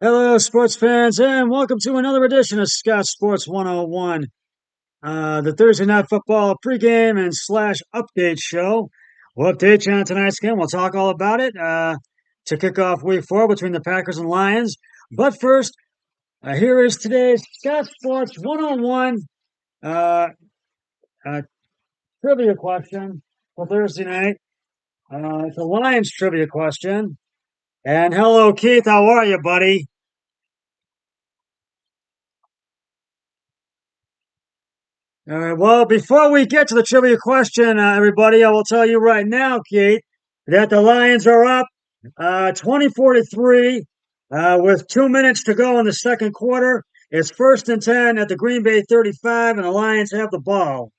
Hello, sports fans, and welcome to another edition of Scott Sports 101, the Thursday Night Football pregame and slash update show. We'll update you on tonight's game. We'll talk all about it to kick off week 4 between the Packers and Lions. But first, here is today's Scott Sports 101 uh, uh, trivia question for Thursday night. It's a Lions trivia question. And hello, Keith. How are you, buddy? All right. Well, before we get to the trivia question, everybody, I will tell you right now, Kate, that the Lions are up 24 to 3 with 2 minutes to go in the second quarter. It's first and 10 at the Green Bay 35, and the Lions have the ball.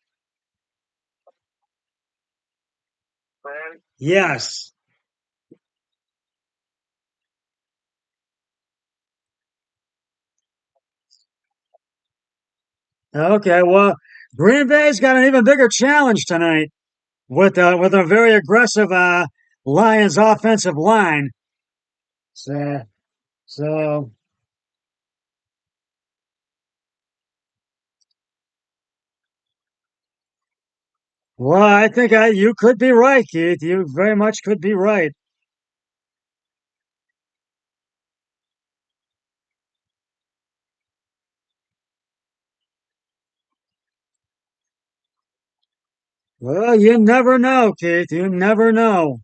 Yes. Okay. Well, Green Bay's got an even bigger challenge tonight with a very aggressive Lions offensive line. So, so well, I think you could be right, Keith. You very much could be right. Well, you never know, Keith. You never know.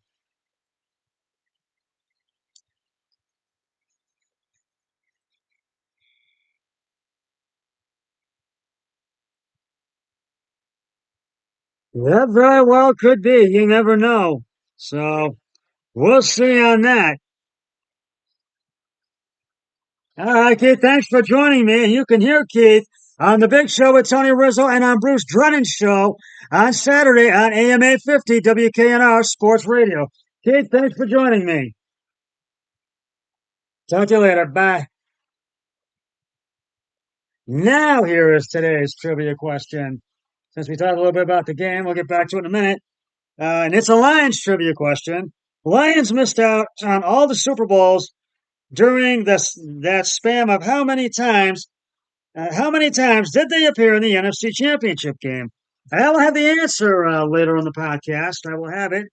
That very well could be. You never know. So we'll see on that. All right, Keith. Thanks for joining me. And you can hear Keith on the Big Show with Tony Rizzo and on Bruce Drennan's show on Saturday on AM 850 WKNR Sports Radio. Keith, thanks for joining me. Talk to you later. Bye. Now, here is today's trivia question. Since we talked a little bit about the game, we'll get back to it in a minute. And it's a Lions trivia question. Lions missed out on all the Super Bowls during that span of how many times? How many times did they appear in the NFC Championship game? I will have the answer later in the podcast. I will have it.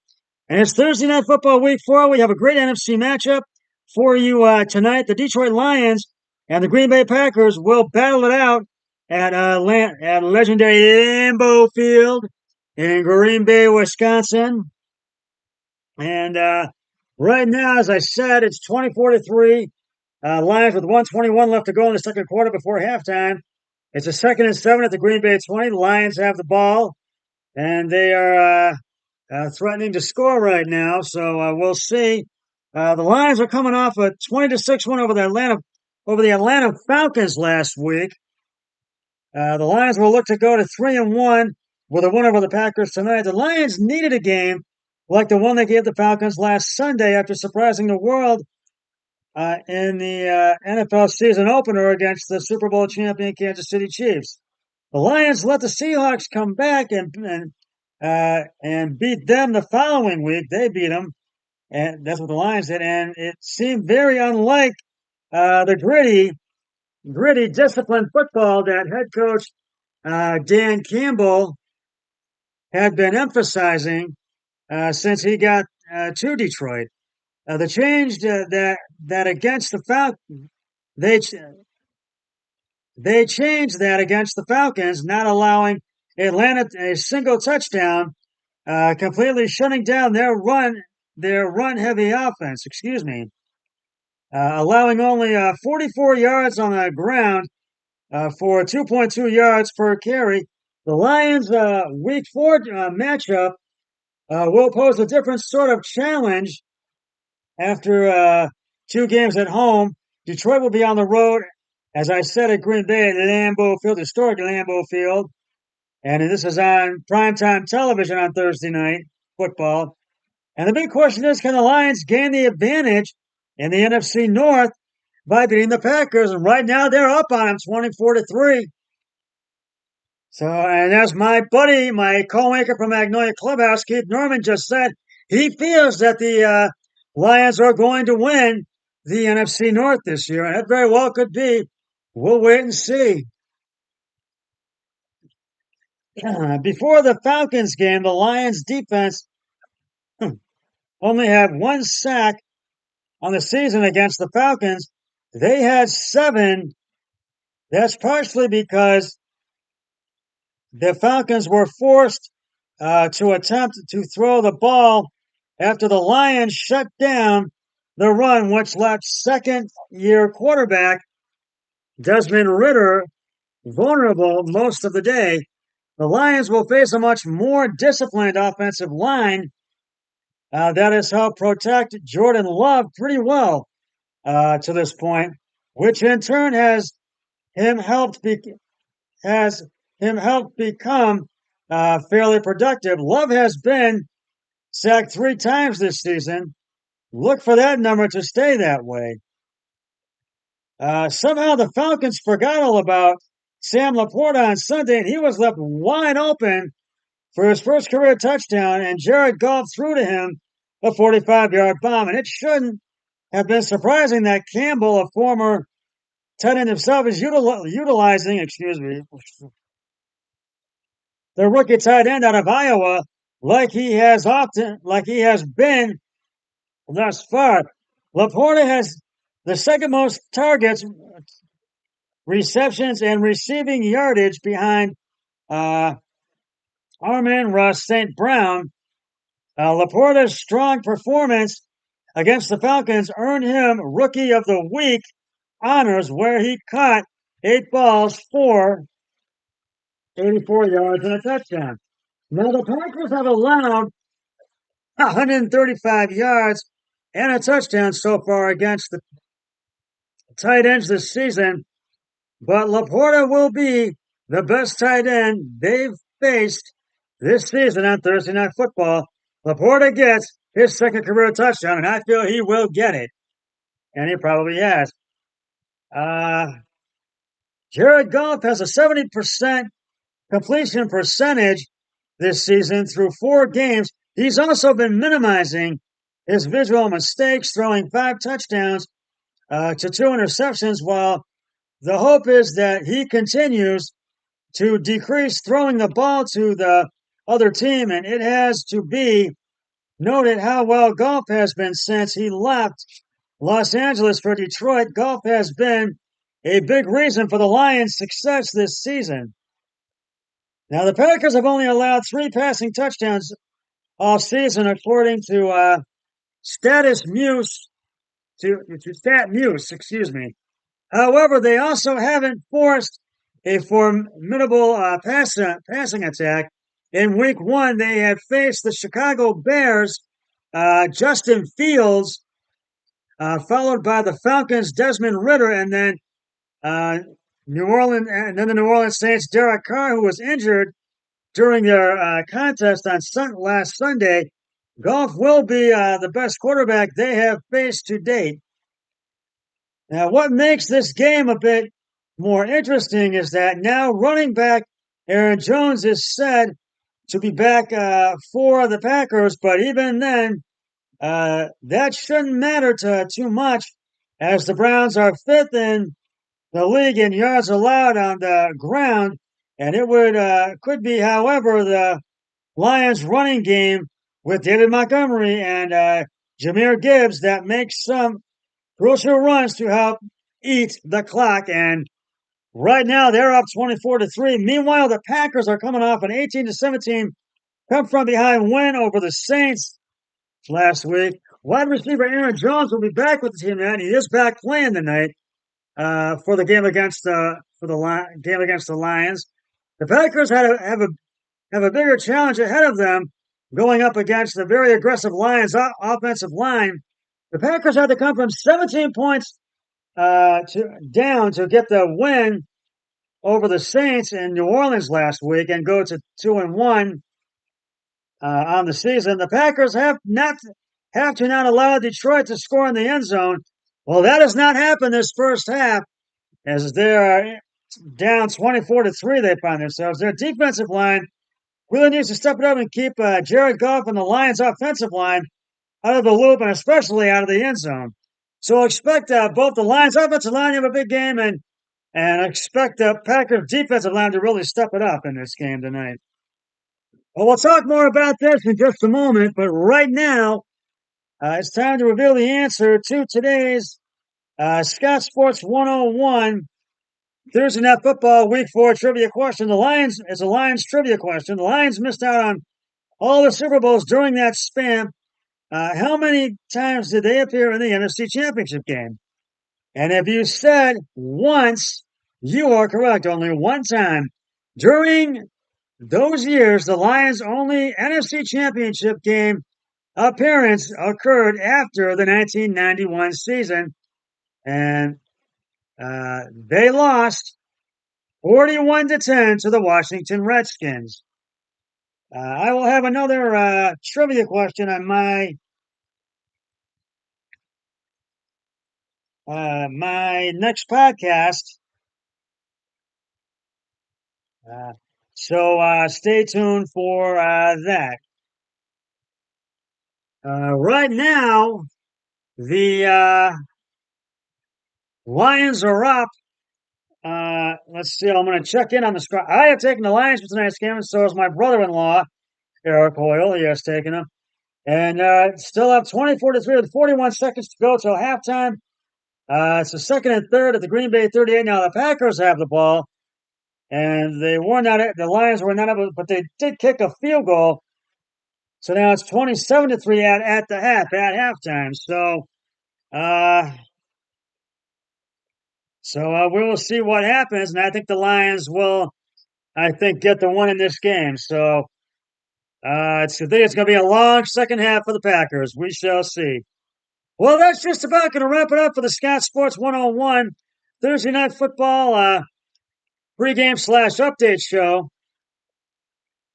And it's Thursday Night Football Week 4. We have a great NFC matchup for you tonight. The Detroit Lions and the Green Bay Packers will battle it out at legendary Lambeau Field in Green Bay, Wisconsin. And right now, as I said, it's 24 to 3. Lions with 121 left to go in the second quarter before halftime. It's a second and 7 at the Green Bay 20. The Lions have the ball, and they are threatening to score right now. So we'll see. The Lions are coming off a 20 to 6 win over the Atlanta Falcons last week. The Lions will look to go to 3-1 with a win over the Packers tonight. The Lions needed a game like the one they gave the Falcons last Sunday after surprising the world in the NFL season opener against the Super Bowl champion Kansas City Chiefs. The Lions let the Seahawks come back and beat them the following week. They beat them, and that's what the Lions did. And it seemed very unlike the gritty, disciplined football that head coach Dan Campbell had been emphasizing since he got to Detroit. The change that against the Falcons, they they changed that against the Falcons, not allowing Atlanta a single touchdown, completely shutting down their run heavy offense. Excuse me, allowing only 44 yards on the ground for 2.2 yards per carry. The Lions' Week 4 matchup will pose a different sort of challenge after 2 games at home. Detroit will be on the road, as I said, at Green Bay at Lambeau Field, historic Lambeau Field. And this is on primetime television on Thursday night football. And the big question is, can the Lions gain the advantage in the NFC North by beating the Packers? And right now they're up on them 24 to 3. So, and as my buddy, my co-anchor from Magnolia Clubhouse, Keith Norman, just said, he feels that the Lions are going to win the NFC North this year, and it very well could be. We'll wait and see. Before the Falcons game, the Lions defense only had one sack on the season against the Falcons. They had 7. That's partially because the Falcons were forced to attempt to throw the ball after the Lions shut down the run, which left second-year quarterback Desmond Ridder vulnerable most of the day. The Lions will face a much more disciplined offensive line that has helped protect Jordan Love pretty well to this point, which in turn has him helped become fairly productive. Love has been sacked 3 times this season. Look for that number to stay that way. Somehow the Falcons forgot all about Sam Laporta on Sunday, and he was left wide open for his first career touchdown, and Jared Goff threw to him a 45-yard bomb. And it shouldn't have been surprising that Campbell, a former tight end himself, is utilizing, the rookie tight end out of Iowa like he has been thus far. Laporta has the second most targets, receptions, and receiving yardage behind Amon-Ra St. Brown. Laporta's strong performance against the Falcons earned him Rookie of the Week honors, where he caught 8 balls for 84 yards and a touchdown. Now, the Packers have allowed 135 yards and a touchdown so far against the tight ends this season, but Laporta will be the best tight end they've faced this season on Thursday Night Football. Laporta gets his second career touchdown, and I feel he will get it, and he probably has. Jared Goff has a 70% completion percentage this season through 4 games. He's also been minimizing his visual mistakes, throwing 5 touchdowns to 2 interceptions, while the hope is that he continues to decrease throwing the ball to the other team, and it has to be noted how well Goff has been since he left Los Angeles for Detroit. Goff has been a big reason for the Lions' success this season. Now, the Packers have only allowed 3 passing touchdowns all season, according to StatMuse. However, they also haven't forced a formidable passing attack. In Week 1, they had faced the Chicago Bears, Justin Fields, followed by the Falcons' Desmond Ridder, and then the New Orleans Saints' Derek Carr, who was injured during their contest on last Sunday. Goff will be the best quarterback they have faced to date. Now, what makes this game a bit more interesting is that now running back Aaron Jones is said to be back for the Packers, but even then, that shouldn't matter too much, as the Browns are 5th in the league in yards allowed on the ground, and it could be, however, the Lions' running game with David Montgomery and Jahmyr Gibbs that makes some crucial runs to help eat the clock. And right now, they're up 24-3. Meanwhile, the Packers are coming off an 18-17 come from behind win over the Saints last week. Wide receiver Aaron Jones will be back with the team now, and he is back playing tonight for the game against the Lions. The Packers have a bigger challenge ahead of them, going up against the very aggressive Lions offensive line. The Packers had to come from 17 points down to get the win over the Saints in New Orleans last week and go to 2-1 on the season. The Packers have to not allow Detroit to score in the end zone. Well, that has not happened this first half, as they are down 24-3. They find themselves. Their defensive line really needs to step it up and keep Jared Goff and the Lions' offensive line out of the loop, and especially out of the end zone. So expect both the Lions offensive line to have a big game and expect the Packers defensive line to really step it up in this game tonight. Well, we'll talk more about this in just a moment, but right now, it's time to reveal the answer to today's Scott Sports 101 Thursday Night Football Week 4 trivia question. It's a Lions trivia question. The Lions missed out on all the Super Bowls during that span. How many times did they appear in the NFC Championship game? And if you said once, you are correct. Only one time. During those years, the Lions' only NFC Championship game appearance occurred after the 1991 season, and they lost 41-10 to the Washington Redskins. I will have another trivia question on my next podcast. So stay tuned for that. Right now, the Lions are up. Let's see. I'm going to check in on the score. I have taken the Lions for tonight's game, and so has my brother-in-law, Eric Hoyle. He has taken them. And still up 24-3 with 41 seconds to go till halftime. It's the second and third at the Green Bay 38. Now the Packers have the ball, and they were not. The Lions were not able, but they did kick a field goal. So now it's 27-3 at the half at halftime. So we will see what happens, and I think the Lions will. I think get the one in this game. So I think it's going to be a long second half for the Packers. We shall see. Well, that's just about going to wrap it up for the Scott Sports 101 Thursday Night Football pregame/update show.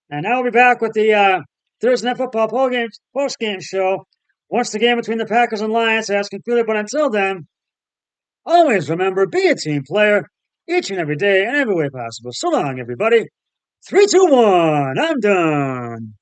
And I will be back with the Thursday Night Football post-game show once the game between the Packers and Lions has concluded. But until then, always remember, be a team player each and every day in every way possible. So long, everybody. 3, 2, 1. I'm done.